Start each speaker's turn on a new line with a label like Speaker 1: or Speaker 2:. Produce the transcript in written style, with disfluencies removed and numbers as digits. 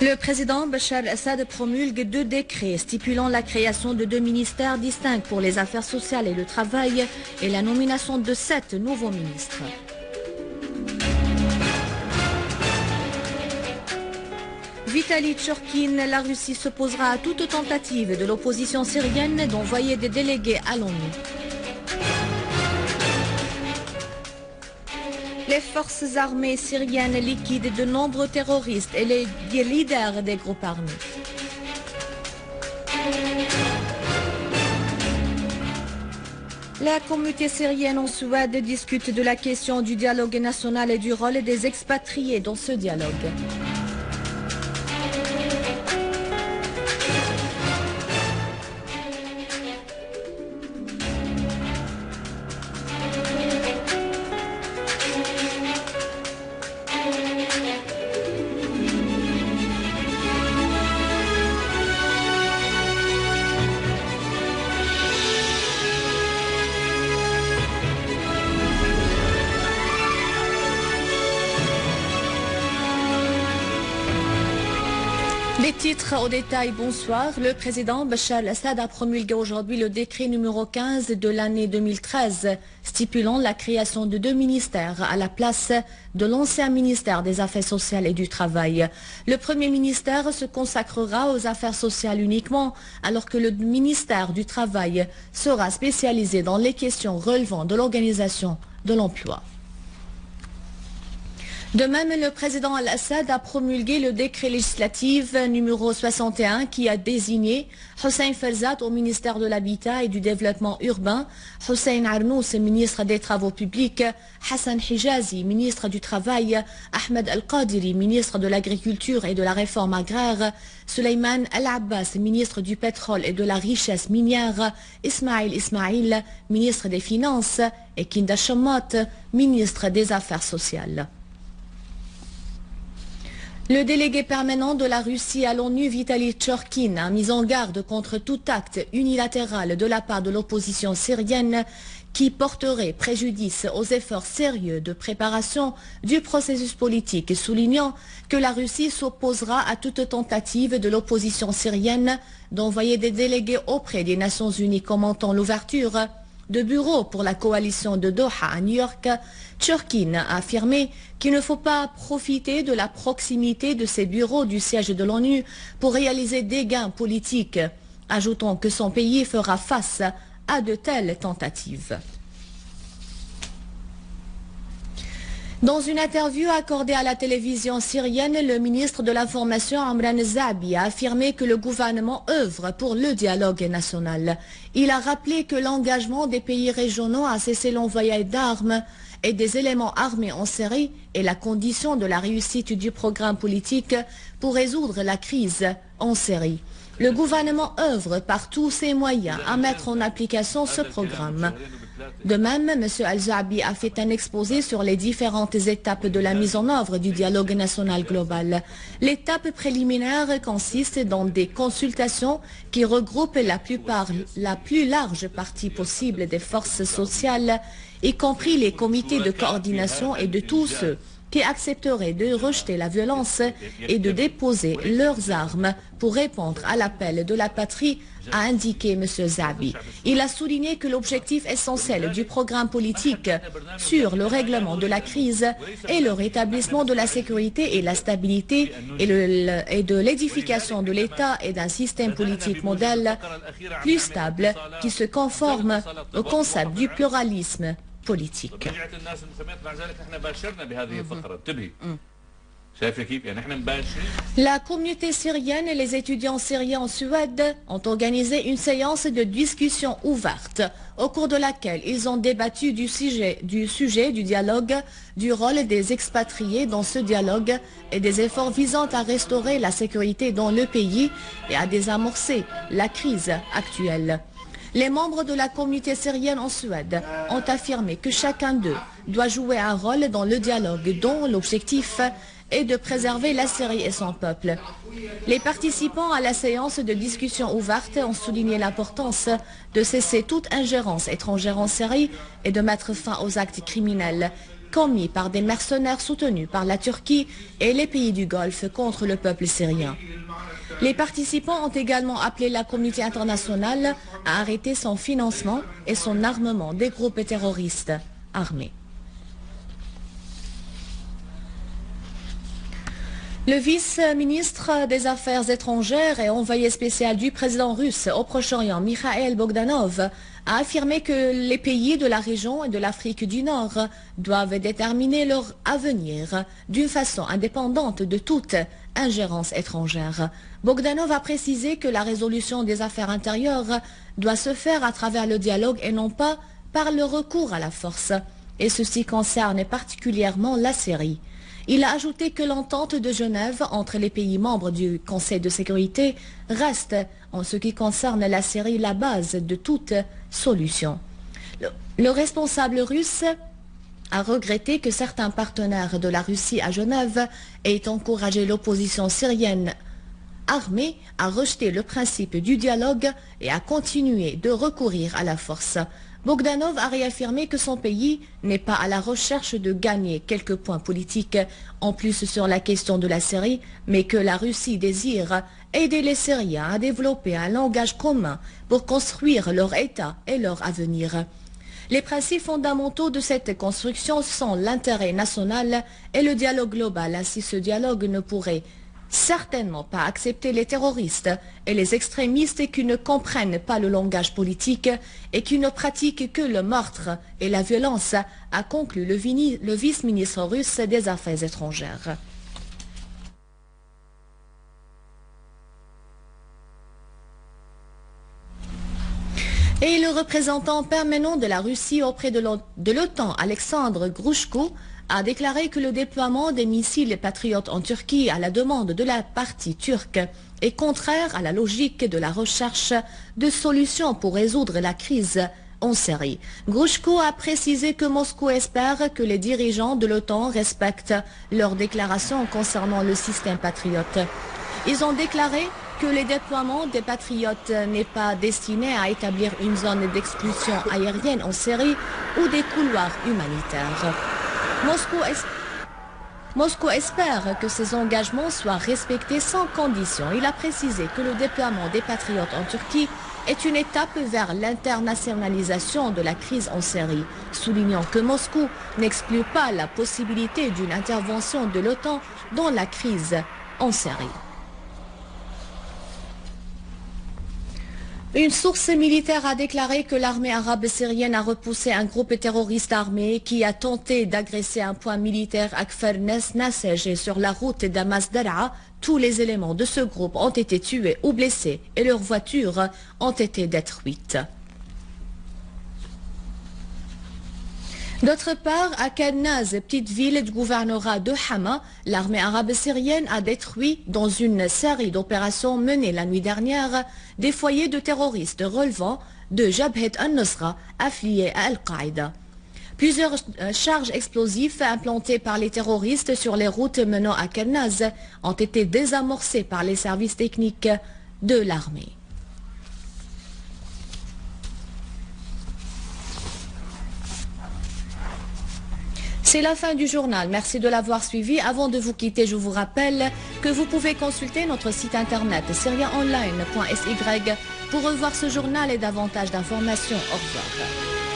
Speaker 1: Le président Bachar el-Assad promulgue 2 décrets stipulant la création de 2 ministères distincts pour les affaires sociales et le travail et la nomination de 7 nouveaux ministres. Vitali Tchurkin, la Russie s'opposera à toute tentative de l'opposition syrienne d'envoyer des délégués à l'ONU. Les forces armées syriennes liquident de nombreux terroristes et les leaders des groupes armés. La communauté syrienne en Suède discute de la question du dialogue national et du rôle des expatriés dans ce dialogue. Les titres au détail, bonsoir. Le président Bachar el-Assad a promulgué aujourd'hui le décret numéro 15 de l'année 2013, stipulant la création de 2 ministères à la place de l'ancien ministère des Affaires sociales et du Travail. Le premier ministère se consacrera aux affaires sociales uniquement, alors que le ministère du Travail sera spécialisé dans les questions relevant de l'organisation de l'emploi. De même, le président al-Assad a promulgué le décret législatif numéro 61 qui a désigné Hossein Ferzat au ministère de l'Habitat et du Développement urbain, Hossein Arnous, ministre des Travaux publics, Hassan Hijazi, ministre du Travail, Ahmed Al-Qadiri, ministre de l'Agriculture et de la Réforme agraire, Suleiman Al-Abbas, ministre du Pétrole et de la Richesse minière, Ismail, ministre des Finances, et Kinda Shammot, ministre des Affaires sociales. Le délégué permanent de la Russie à l'ONU, Vitali Tchurkin, a mis en garde contre tout acte unilatéral de la part de l'opposition syrienne qui porterait préjudice aux efforts sérieux de préparation du processus politique, soulignant que la Russie s'opposera à toute tentative de l'opposition syrienne d'envoyer des délégués auprès des Nations Unies commentant l'ouverture de bureaux pour la coalition de Doha à New York. Tchurkin a affirmé qu'il ne faut pas profiter de la proximité de ces bureaux du siège de l'ONU pour réaliser des gains politiques, ajoutant que son pays fera face à de telles tentatives. Dans une interview accordée à la télévision syrienne, le ministre de l'Information Amran Zabi a affirmé que le gouvernement œuvre pour le dialogue national. Il a rappelé que l'engagement des pays régionaux à cesser l'envoi d'armes et des éléments armés en série est la condition de la réussite du programme politique pour résoudre la crise en série. Le gouvernement œuvre par tous ses moyens à mettre en application ce programme. De même, M. Al-Zabi a fait un exposé sur les différentes étapes de la mise en œuvre du dialogue national global. L'étape préliminaire consiste dans des consultations qui regroupent la plus large partie possible des forces sociales, y compris les comités de coordination et de tous ceux qui accepteraient de rejeter la violence et de déposer leurs armes pour répondre à l'appel de la patrie, a indiqué M. Zabi. Il a souligné que l'objectif essentiel du programme politique sur le règlement de la crise est le rétablissement de la sécurité et la stabilité et de l'édification de l'État et d'un système politique modèle plus stable qui se conforme au concept du pluralisme politique. La communauté syrienne et les étudiants syriens en Suède ont organisé une séance de discussion ouverte au cours de laquelle ils ont débattu du sujet du dialogue, du rôle des expatriés dans ce dialogue et des efforts visant à restaurer la sécurité dans le pays et à désamorcer la crise actuelle. Les membres de la communauté syrienne en Suède ont affirmé que chacun d'eux doit jouer un rôle dans le dialogue dont l'objectif est de préserver la Syrie et son peuple. Les participants à la séance de discussion ouverte ont souligné l'importance de cesser toute ingérence étrangère en Syrie et de mettre fin aux actes criminels commis par des mercenaires soutenus par la Turquie et les pays du Golfe contre le peuple syrien. Les participants ont également appelé la communauté internationale à arrêter son financement et son armement des groupes terroristes armés. Le vice-ministre des Affaires étrangères et envoyé spécial du président russe au Proche-Orient, Mikhail Bogdanov, a affirmé que les pays de la région et de l'Afrique du Nord doivent déterminer leur avenir d'une façon indépendante de toute ingérence étrangère. Bogdanov a précisé que la résolution des affaires intérieures doit se faire à travers le dialogue et non pas par le recours à la force. Et ceci concerne particulièrement la Syrie. Il a ajouté que l'entente de Genève entre les pays membres du Conseil de sécurité reste, en ce qui concerne la Syrie, la base de toute solution. Le responsable russe a regretté que certains partenaires de la Russie à Genève aient encouragé l'opposition syrienne armée à rejeter le principe du dialogue et à continuer de recourir à la force. Bogdanov a réaffirmé que son pays n'est pas à la recherche de gagner quelques points politiques en plus sur la question de la Syrie, mais que la Russie désire aider les Syriens à développer un langage commun pour construire leur État et leur avenir. Les principes fondamentaux de cette construction sont l'intérêt national et le dialogue global. Ainsi, ce dialogue ne pourrait certainement pas accepter les terroristes et les extrémistes qui ne comprennent pas le langage politique et qui ne pratiquent que le meurtre et la violence, a conclu le vice-ministre russe des Affaires étrangères. Et le représentant permanent de la Russie auprès de l'OTAN, Alexandre Grushko, a déclaré que le déploiement des missiles patriotes en Turquie à la demande de la partie turque est contraire à la logique de la recherche de solutions pour résoudre la crise en Syrie. Grushko a précisé que Moscou espère que les dirigeants de l'OTAN respectent leurs déclarations concernant le système patriote. Ils ont déclaré que le déploiement des patriotes n'est pas destiné à établir une zone d'exclusion aérienne en Syrie ou des couloirs humanitaires. Moscou espère que ces engagements soient respectés sans condition. Il a précisé que le déploiement des patriotes en Turquie est une étape vers l'internationalisation de la crise en Syrie, soulignant que Moscou n'exclut pas la possibilité d'une intervention de l'OTAN dans la crise en Syrie. Une source militaire a déclaré que l'armée arabe syrienne a repoussé un groupe terroriste armé qui a tenté d'agresser un point militaire à Kfar Nassej sur la route Damas-Daraa. Tous les éléments de ce groupe ont été tués ou blessés et leurs voitures ont été détruites. D'autre part, à Kannaz, petite ville du gouvernorat de Hama, l'armée arabe syrienne a détruit, dans une série d'opérations menées la nuit dernière, des foyers de terroristes relevant de Jabhat al-Nusra, affiliés à Al-Qaïda. Plusieurs charges explosives implantées par les terroristes sur les routes menant à Kannaz ont été désamorcées par les services techniques de l'armée. C'est la fin du journal. Merci de l'avoir suivi. Avant de vous quitter, je vous rappelle que vous pouvez consulter notre site internet syriaonline.sy pour revoir ce journal et davantage d'informations. Au revoir.